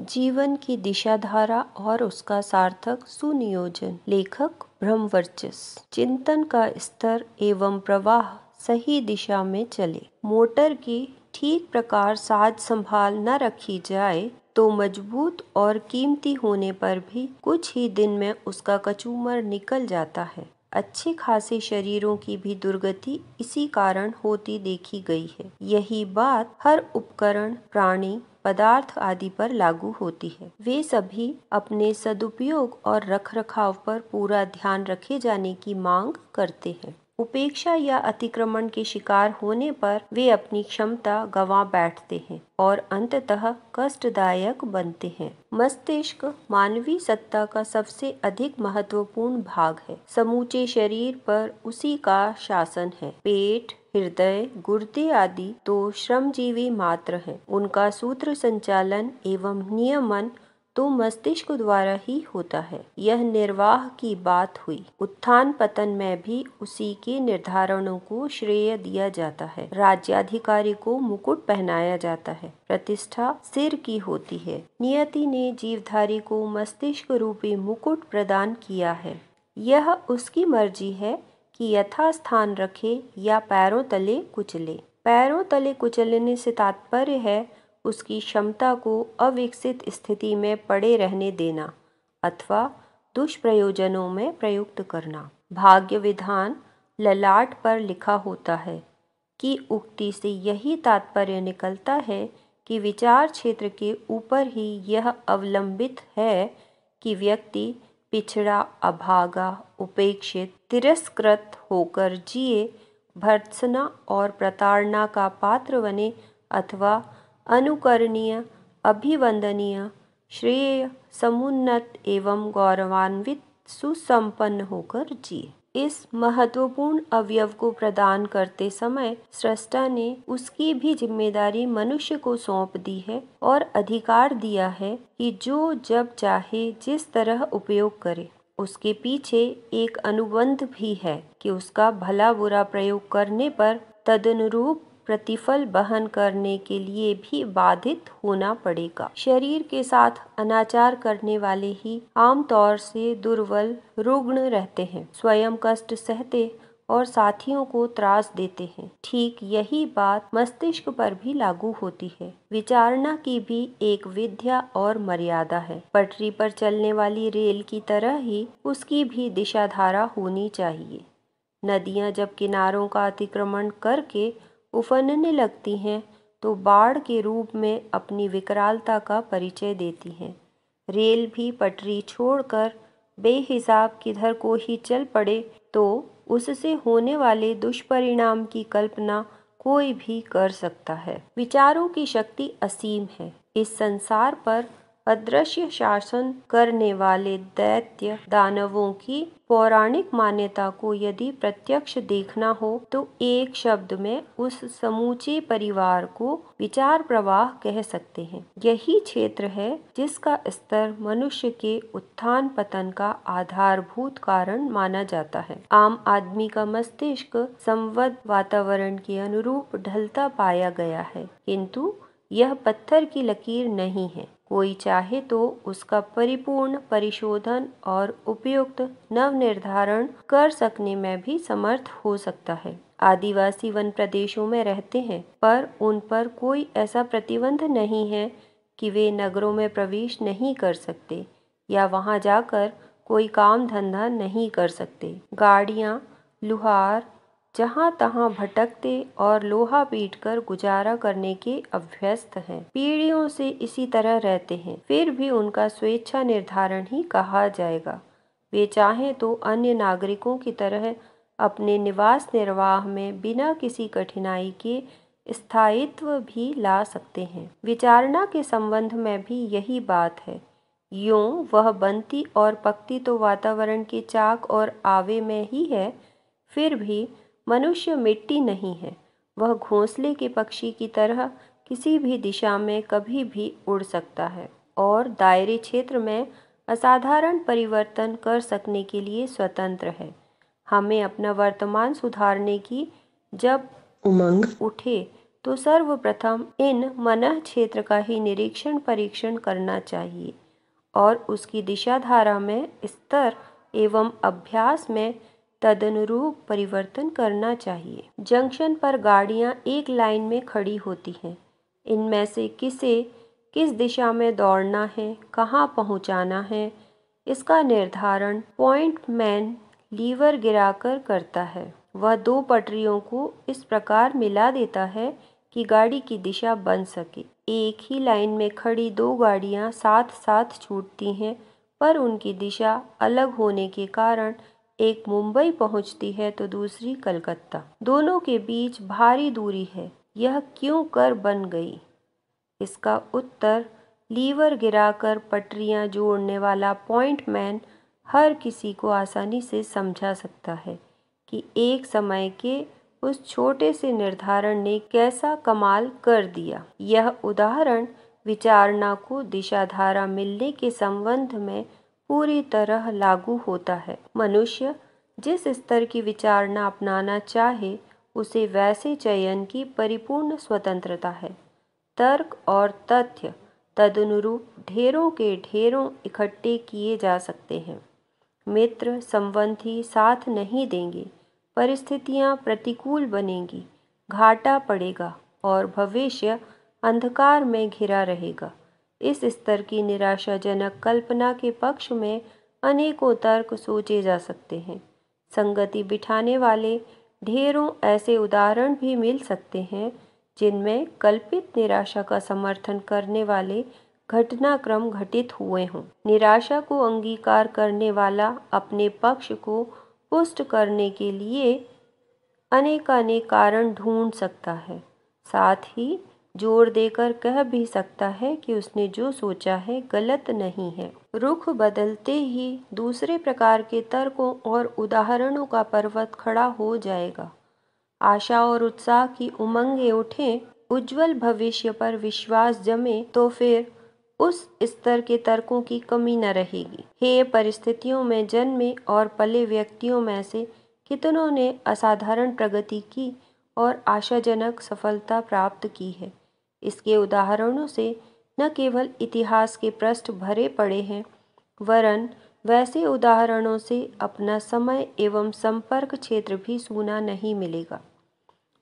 जीवन की दिशाधारा और उसका सार्थक सुनियोजन। लेखक ब्रह्मवर्चस्व। चिंतन का स्तर एवं प्रवाह सही दिशा में चले। मोटर की ठीक प्रकार साज संभाल न रखी जाए तो मजबूत और कीमती होने पर भी कुछ ही दिन में उसका कचूमर निकल जाता है। अच्छे खासे शरीरों की भी दुर्गति इसी कारण होती देखी गई है। यही बात हर उपकरण, प्राणी, पदार्थ आदि पर लागू होती है। वे सभी अपने सदुपयोग और रखरखाव पर पूरा ध्यान रखे जाने की मांग करते हैं। उपेक्षा या अतिक्रमण के शिकार होने पर वे अपनी क्षमता गंवा बैठते हैं और अंततः कष्टदायक बनते हैं। मस्तिष्क मानवीय सत्ता का सबसे अधिक महत्वपूर्ण भाग है। समूचे शरीर पर उसी का शासन है। पेट, हृदय, गुर्दे आदि तो श्रमजीवी मात्र हैं। उनका सूत्र संचालन एवं नियमन तो मस्तिष्क द्वारा ही होता है। यह निर्वाह की बात हुई। उत्थान पतन में भी उसी के निर्धारणों को श्रेय दिया जाता है। राज्याधिकारी को मुकुट पहनाया जाता है। प्रतिष्ठा सिर की होती है। नियति ने जीवधारी को मस्तिष्क रूपी मुकुट प्रदान किया है। यह उसकी मर्जी है कि यथास्थान रखे या पैरों तले कुचले। पैरों तले कुचलने से तात्पर्य है उसकी क्षमता को अविकसित स्थिति में पड़े रहने देना अथवा दुष्प्रयोजनों में प्रयुक्त करना। भाग्य विधान ललाट पर लिखा होता है कि उक्ति से यही तात्पर्य निकलता है कि विचार क्षेत्र के ऊपर ही यह अवलंबित है कि व्यक्ति पिछड़ा, अभागा, उपेक्षित, तिरस्कृत होकर जिए, भर्त्सना और प्रताड़ना का पात्र बने अथवा अनुकरणीय, अभिवंदनीय, श्रेय, समुन्नत एवं गौरवान्वित, सुसंपन्न होकर जिए। इस महत्वपूर्ण अवयव को प्रदान करते समय सृष्टा ने उसकी भी जिम्मेदारी मनुष्य को सौंप दी है और अधिकार दिया है कि जो जब चाहे जिस तरह उपयोग करे। उसके पीछे एक अनुबंध भी है कि उसका भला बुरा प्रयोग करने पर तदनुरूप प्रतिफल वहन करने के लिए भी बाधित होना पड़ेगा। शरीर के साथ अनाचार करने वाले ही आमतौर से दुर्बल, रुग्ण रहते हैं, स्वयं कष्ट सहते और साथियों को त्रास देते हैं। ठीक यही बात मस्तिष्क पर भी लागू होती है। विचारणा की भी एक विद्या और मर्यादा है। पटरी पर चलने वाली रेल की तरह ही उसकी भी दिशाधारा होनी चाहिए। नदियां जब किनारों का अतिक्रमण करके उफनने लगती हैं तो बाढ़ के रूप में अपनी विकरालता का परिचय देती हैं। रेल भी पटरी छोड़कर बेहिसाब किधर को ही चल पड़े तो उससे होने वाले दुष्परिणाम की कल्पना कोई भी कर सकता है। विचारों की शक्ति असीम है। इस संसार पर अदृश्य शासन करने वाले दैत्य दानवों की पौराणिक मान्यता को यदि प्रत्यक्ष देखना हो तो एक शब्द में उस समूचे परिवार को विचार प्रवाह कह सकते हैं। यही क्षेत्र है जिसका स्तर मनुष्य के उत्थान पतन का आधारभूत कारण माना जाता है। आम आदमी का मस्तिष्क संवद वातावरण के अनुरूप ढलता पाया गया है, किंतु यह पत्थर की लकीर नहीं है। कोई चाहे तो उसका परिपूर्ण परिशोधन और उपयुक्त नव निर्धारण कर सकने में भी समर्थ हो सकता है। आदिवासी वन प्रदेशों में रहते हैं, पर उन पर कोई ऐसा प्रतिबंध नहीं है कि वे नगरों में प्रवेश नहीं कर सकते या वहां जाकर कोई काम धंधा नहीं कर सकते। गाड़ियां, लुहार जहां तहां भटकते और लोहा पीटकर गुजारा करने के अभ्यस्त हैं। पीढ़ियों से इसी तरह रहते हैं, फिर भी उनका स्वेच्छा निर्धारण ही कहा जाएगा। वे चाहें तो अन्य नागरिकों की तरह अपने निवास निर्वाह में बिना किसी कठिनाई के स्थायित्व भी ला सकते हैं। विचारणा के संबंध में भी यही बात है। यूं वह बनती और पकती तो वातावरण के चाक और आवे में ही है, फिर भी मनुष्य मिट्टी नहीं है। वह घोंसले के पक्षी की तरह किसी भी दिशा में कभी भी उड़ सकता है और दायरे क्षेत्र में असाधारण परिवर्तन कर सकने के लिए स्वतंत्र है। हमें अपना वर्तमान सुधारने की जब उमंग उठे तो सर्वप्रथम इन मनः क्षेत्र का ही निरीक्षण परीक्षण करना चाहिए और उसकी दिशा धारा में स्तर एवं अभ्यास में तदनुरूप परिवर्तन करना चाहिए। जंक्शन पर गाड़ियां एक लाइन में खड़ी होती हैं। इनमें से किसे किस दिशा में दौड़ना है, कहाँ पहुँचाना है, इसका निर्धारण पॉइंटमैन लीवर गिराकर करता है। वह दो पटरियों को इस प्रकार मिला देता है कि गाड़ी की दिशा बन सके। एक ही लाइन में खड़ी दो गाड़ियां साथ साथ छूटती हैं, पर उनकी दिशा अलग होने के कारण एक मुंबई पहुंचती है तो दूसरी कलकत्ता। दोनों के बीच भारी दूरी है, यह क्यों कर बन गई? इसका उत्तर लीवर गिराकर पटरियां जोड़ने वाला पॉइंटमैन हर किसी को आसानी से समझा सकता है कि एक समय के उस छोटे से निर्धारण ने कैसा कमाल कर दिया। यह उदाहरण विचारणा को दिशाधारा मिलने के संबंध में पूरी तरह लागू होता है। मनुष्य जिस स्तर की विचारणा अपनाना चाहे उसे वैसे चयन की परिपूर्ण स्वतंत्रता है। तर्क और तथ्य तदनुरूप ढेरों के ढेरों इकट्ठे किए जा सकते हैं। मित्र संबंधी साथ नहीं देंगे, परिस्थितियां प्रतिकूल बनेंगी, घाटा पड़ेगा और भविष्य अंधकार में घिरा रहेगा। इस स्तर की निराशाजनक कल्पना के पक्ष में अनेकों तर्क सोचे जा सकते हैं। संगति बिठाने वाले ढेरों ऐसे उदाहरण भी मिल सकते हैं जिनमें कल्पित निराशा का समर्थन करने वाले घटनाक्रम घटित हुए हों। निराशा को अंगीकार करने वाला अपने पक्ष को पुष्ट करने के लिए अनेकानेक कारण ढूंढ सकता है, साथ ही जोर देकर कह भी सकता है कि उसने जो सोचा है गलत नहीं है। रुख बदलते ही दूसरे प्रकार के तर्कों और उदाहरणों का पर्वत खड़ा हो जाएगा। आशा और उत्साह की उमंगें उठें, उज्जवल भविष्य पर विश्वास जमे तो फिर उस स्तर के तर्कों की कमी न रहेगी। हेय परिस्थितियों में जन्मे और पले व्यक्तियों में से कितनों ने असाधारण प्रगति की और आशाजनक सफलता प्राप्त की है। इसके उदाहरणों से न केवल इतिहास के पृष्ठ भरे पड़े हैं, वरन वैसे उदाहरणों से अपना समय एवं संपर्क क्षेत्र भी सूना नहीं मिलेगा।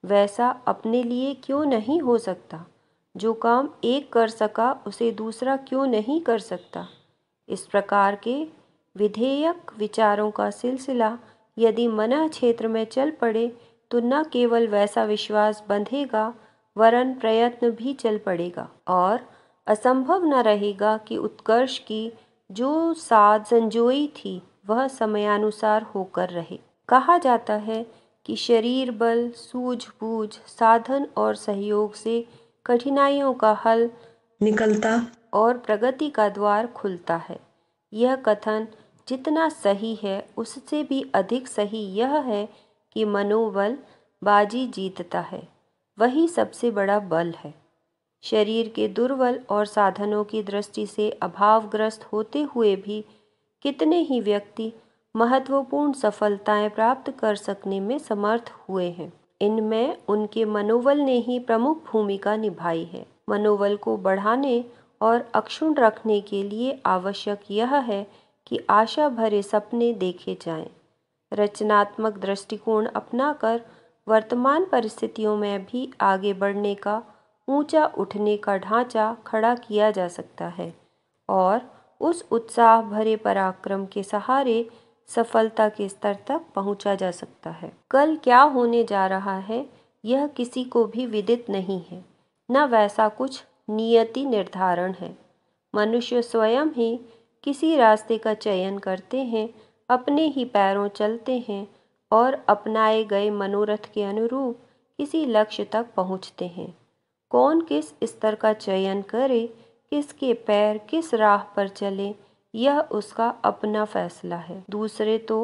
वैसा अपने लिए क्यों नहीं हो सकता? जो काम एक कर सका उसे दूसरा क्यों नहीं कर सकता? इस प्रकार के विधेयक विचारों का सिलसिला यदि मनः क्षेत्र में चल पड़े तो न केवल वैसा विश्वास बंधेगा वरन प्रयत्न भी चल पड़ेगा और असंभव न रहेगा कि उत्कर्ष की जो साध संजोई थी वह समयानुसार होकर रहे। कहा जाता है कि शरीर बल, सूझबूझ, साधन और सहयोग से कठिनाइयों का हल निकलता और प्रगति का द्वार खुलता है। यह कथन जितना सही है उससे भी अधिक सही यह है कि मनोबल बाजी जीतता है, वही सबसे बड़ा बल है। शरीर के दुर्बल और साधनों की दृष्टि से अभावग्रस्त होते हुए भी कितने ही व्यक्ति महत्वपूर्ण सफलताएं प्राप्त कर सकने में समर्थ हुए हैं। इनमें उनके मनोबल ने ही प्रमुख भूमिका निभाई है। मनोबल को बढ़ाने और अक्षुण्ण रखने के लिए आवश्यक यह है कि आशा भरे सपने देखे जाएं, रचनात्मक दृष्टिकोण अपनाकर वर्तमान परिस्थितियों में भी आगे बढ़ने का, ऊंचा उठने का ढांचा खड़ा किया जा सकता है और उस उत्साह भरे पराक्रम के सहारे सफलता के स्तर तक पहुंचा जा सकता है। कल क्या होने जा रहा है यह किसी को भी विदित नहीं है, न वैसा कुछ नियति निर्धारण है। मनुष्य स्वयं ही किसी रास्ते का चयन करते हैं, अपने ही पैरों चलते हैं और अपनाए गए मनोरथ के अनुरूप किसी लक्ष्य तक पहुंचते हैं। कौन किस स्तर का चयन करे, किसके पैर किस राह पर चले, यह उसका अपना फैसला है। दूसरे तो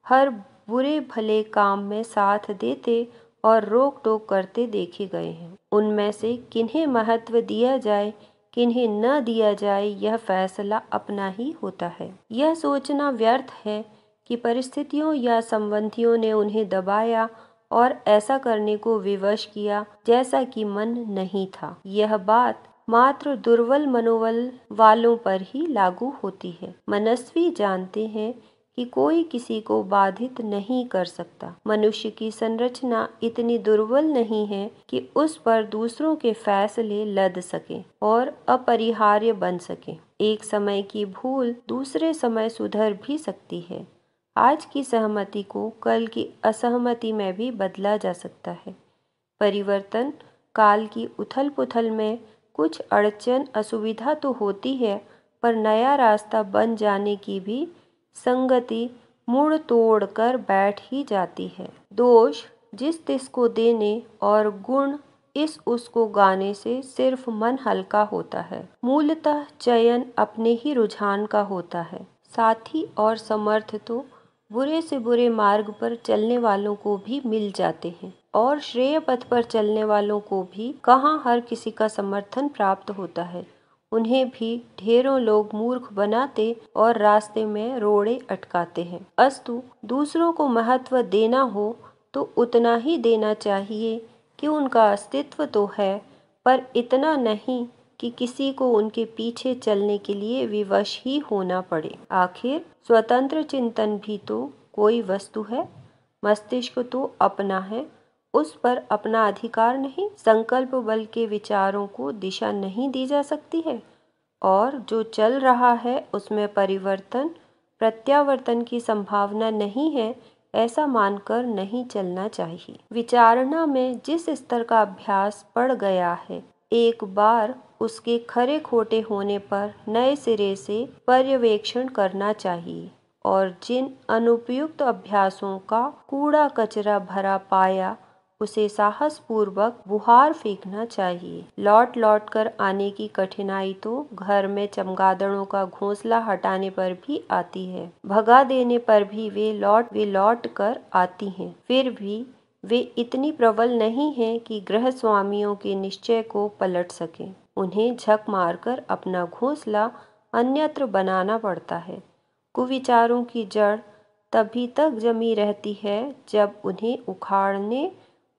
हर बुरे भले काम में साथ देते और रोक टोक करते देखे गए हैं। उनमें से किन्हें महत्व दिया जाए, किन्हें न दिया जाए, यह फैसला अपना ही होता है। यह सोचना व्यर्थ है कि परिस्थितियों या संबंधियों ने उन्हें दबाया और ऐसा करने को विवश किया जैसा कि मन नहीं था। यह बात मात्र दुर्बल मनोबल वालों पर ही लागू होती है। मनस्वी जानते हैं कि कोई किसी को बाधित नहीं कर सकता। मनुष्य की संरचना इतनी दुर्बल नहीं है कि उस पर दूसरों के फैसले लद सके और अपरिहार्य बन सके। एक समय की भूल दूसरे समय सुधर भी सकती है। आज की सहमति को कल की असहमति में भी बदला जा सकता है। परिवर्तन काल की उथल पुथल में कुछ अड़चन असुविधा तो होती है, पर नया रास्ता बन जाने की भी संगति मुड़ तोड़ कर बैठ ही जाती है। दोष जिस तिस को देने और गुण इस उसको गाने से सिर्फ मन हल्का होता है। मूलतः चयन अपने ही रुझान का होता है। साथी और समर्थ तो बुरे से बुरे मार्ग पर चलने वालों को भी मिल जाते हैं, और श्रेय पथ पर चलने वालों को भी कहाँ हर किसी का समर्थन प्राप्त होता है। उन्हें भी ढेरों लोग मूर्ख बनाते और रास्ते में रोड़े अटकाते हैं। अस्तु दूसरों को महत्व देना हो तो उतना ही देना चाहिए कि उनका अस्तित्व तो है, पर इतना नहीं कि किसी को उनके पीछे चलने के लिए विवश ही होना पड़े। आखिर स्वतंत्र चिंतन भी तो कोई वस्तु है। मस्तिष्क तो अपना है, उस पर अपना अधिकार नहीं। संकल्प बल के विचारों को दिशा नहीं दी जा सकती है, और जो चल रहा है उसमें परिवर्तन प्रत्यावर्तन की संभावना नहीं है, ऐसा मानकर नहीं चलना चाहिए। विचारणा में जिस स्तर का अभ्यास पड़ गया है, एक बार उसके खरे खोटे होने पर नए सिरे से पर्यवेक्षण करना चाहिए, और जिन अनुपयुक्त अभ्यासों का कूड़ा कचरा भरा पाया उसे साहस पूर्वक बुहार फेंकना चाहिए। लौट लौट कर आने की कठिनाई तो घर में चमगादड़ों का घोंसला हटाने पर भी आती है। भगा देने पर भी वे लौट कर आती हैं। फिर भी वे इतनी प्रबल नहीं हैं कि गृह स्वामियों के निश्चय को पलट सकें। उन्हें झक मारकर अपना घोंसला अन्यत्र बनाना पड़ता है। कुविचारों की जड़ तभी तक जमी रहती है जब उन्हें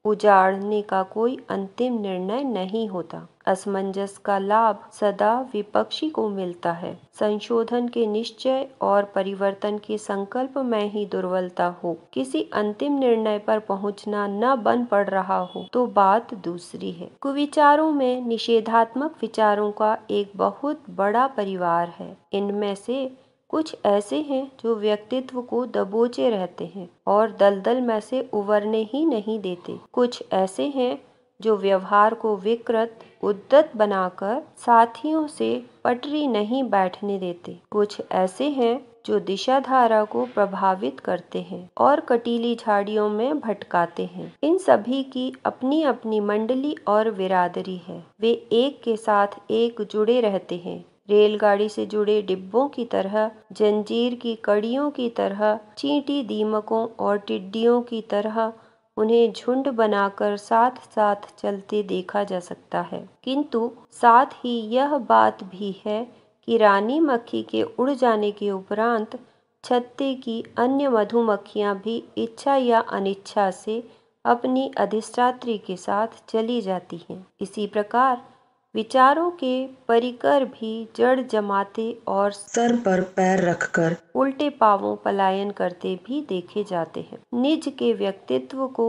उजाड़ने का कोई अंतिम निर्णय नहीं होता। असमंजस का लाभ सदा विपक्षी को मिलता है। संशोधन के निश्चय और परिवर्तन के संकल्प में ही दुर्बलता हो, किसी अंतिम निर्णय पर पहुंचना न बन पड़ रहा हो, तो बात दूसरी है। कुविचारों में निषेधात्मक विचारों का एक बहुत बड़ा परिवार है। इनमें से कुछ ऐसे हैं जो व्यक्तित्व को दबोचे रहते हैं और दलदल में से उबरने ही नहीं देते। कुछ ऐसे हैं जो व्यवहार को विकृत उद्दत बनाकर साथियों से पटरी नहीं बैठने देते। कुछ ऐसे हैं जो दिशाधारा को प्रभावित करते हैं और कटीली झाड़ियों में भटकाते हैं। इन सभी की अपनी अपनी मंडली और बिरादरी है। वे एक के साथ एक जुड़े रहते हैं। रेलगाड़ी से जुड़े डिब्बों की तरह, जंजीर की कड़ियों की तरह, चींटी दीमकों और टिड्डियों की तरह उन्हें झुंड बनाकर साथ साथ चलते देखा जा सकता है। किंतु साथ ही यह बात भी है कि रानी मक्खी के उड़ जाने के उपरांत छत्ते की अन्य मधुमक्खियां भी इच्छा या अनिच्छा से अपनी अधिष्ठात्री के साथ चली जाती हैं। इसी प्रकार विचारों के परिकर भी जड़ जमाते और सर पर पैर रखकर उल्टे पांवों पलायन करते भी देखे जाते हैं। निज के व्यक्तित्व को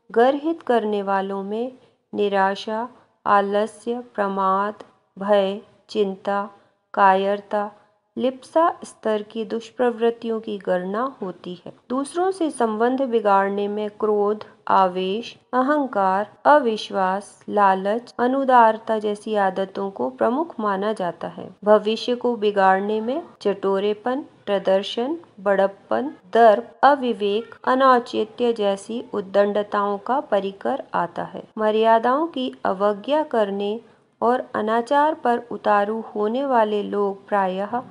गर्हित करने वालों में निराशा, आलस्य, प्रमाद, भय, चिंता, कायरता, लिप्सा स्तर की दुष्प्रवृत्तियों की गणना होती है। दूसरों से संबंध बिगाड़ने में क्रोध, आवेश, अहंकार, अविश्वास, लालच, अनुदारता जैसी आदतों को प्रमुख माना जाता है। भविष्य को बिगाड़ने में चटोरेपन, प्रदर्शन, बड़प्पन, दर्प, अविवेक, अनौचित्य जैसी उद्दंडताओं का परिकर आता है। मर्यादाओं की अवज्ञा करने और अनाचार पर उतारू होने वाले लोग प्रायः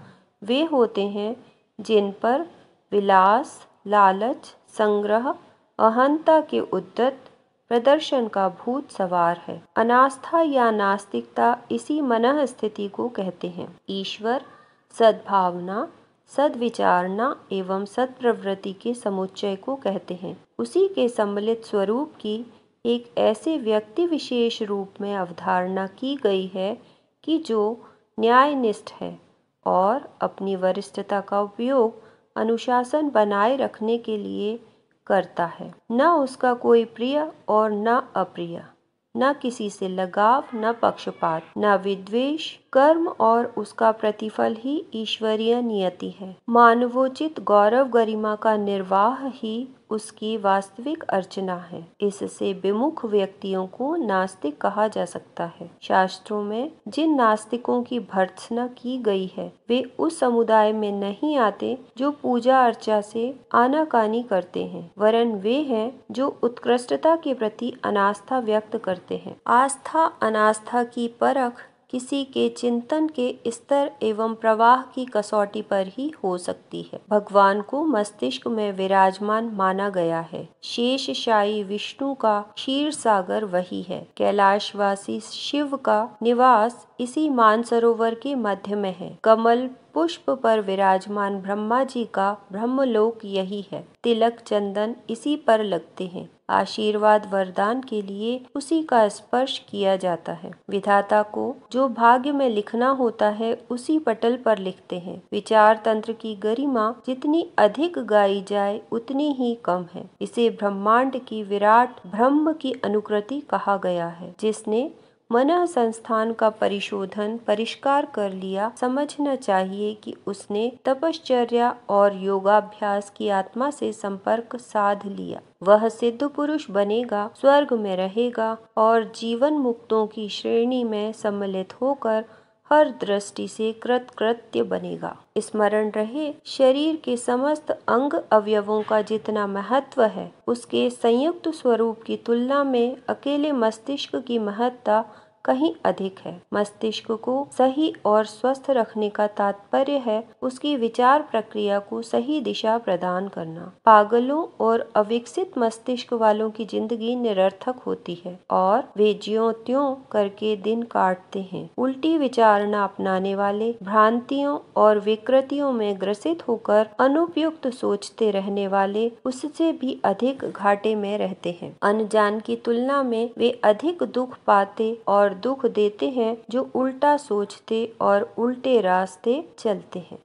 वे होते हैं जिन पर विलास, लालच, संग्रह, अहंता के उद्दत प्रदर्शन का भूत सवार है। अनास्था या नास्तिकता इसी मनः स्थिति को कहते हैं। ईश्वर, सद्भावना, सद्विचारणा एवं सत्प्रवृत्ति के समुच्चय को कहते हैं। उसी के सम्मिलित स्वरूप की एक ऐसे व्यक्ति विशेष रूप में अवधारणा की गई है कि जो न्यायनिष्ठ है और अपनी वरिष्ठता का उपयोग अनुशासन बनाए रखने के लिए करता है। न उसका कोई प्रिय और न अप्रिय, न किसी से लगाव, न पक्षपात, न विद्वेष। कर्म और उसका प्रतिफल ही ईश्वरीय नियति है। मानवोचित गौरव गरिमा का निर्वाह ही उसकी वास्तविक अर्चना है। इससे विमुख व्यक्तियों को नास्तिक कहा जा सकता है। शास्त्रों में जिन नास्तिकों की भर्त्सना की गई है वे उस समुदाय में नहीं आते जो पूजा अर्चा से आनाकानी करते हैं, वरन वे हैं जो उत्कृष्टता के प्रति अनास्था व्यक्त करते हैं। आस्था अनास्था की परख किसी के चिंतन के स्तर एवं प्रवाह की कसौटी पर ही हो सकती है। भगवान को मस्तिष्क में विराजमान माना गया है। शेषशायी विष्णु का क्षीर सागर वही है। कैलाशवासी शिव का निवास इसी मानसरोवर के मध्य में है। कमल पुष्प पर विराजमान ब्रह्मा जी का ब्रह्मलोक यही है। तिलक चंदन इसी पर लगते हैं। आशीर्वाद वरदान के लिए उसी का स्पर्श किया जाता है। विधाता को जो भाग्य में लिखना होता है उसी पटल पर लिखते हैं। विचार तंत्र की गरिमा जितनी अधिक गाई जाए उतनी ही कम है। इसे ब्रह्मांड की विराट ब्रह्म की अनुकृति कहा गया है, जिसने मन संस्थान का परिशोधन परिष्कार कर लिया। समझना चाहिए कि उसने तपश्चर्या और योगाभ्यास की आत्मा से संपर्क साध लिया। वह सिद्ध पुरुष बनेगा, स्वर्ग में रहेगा और जीवन मुक्तों की श्रेणी में सम्मिलित होकर हर दृष्टि से कृतकृत्य बनेगा। स्मरण रहे, शरीर के समस्त अंग अवयवों का जितना महत्व है, उसके संयुक्त स्वरूप की तुलना में अकेले मस्तिष्क की महत्ता कहीं अधिक है। मस्तिष्क को सही और स्वस्थ रखने का तात्पर्य है उसकी विचार प्रक्रिया को सही दिशा प्रदान करना। पागलों और अविकसित मस्तिष्क वालों की जिंदगी निरर्थक होती है और वे ज्यों त्यों करके दिन काटते हैं। उल्टी विचारणा अपनाने वाले भ्रांतियों और विकृतियों में ग्रसित होकर अनुपयुक्त सोचते रहने वाले उससे भी अधिक घाटे में रहते हैं। अनजान की तुलना में वे अधिक दुख पाते और दुख देते हैं जो उल्टा सोचते और उल्टे रास्ते चलते हैं।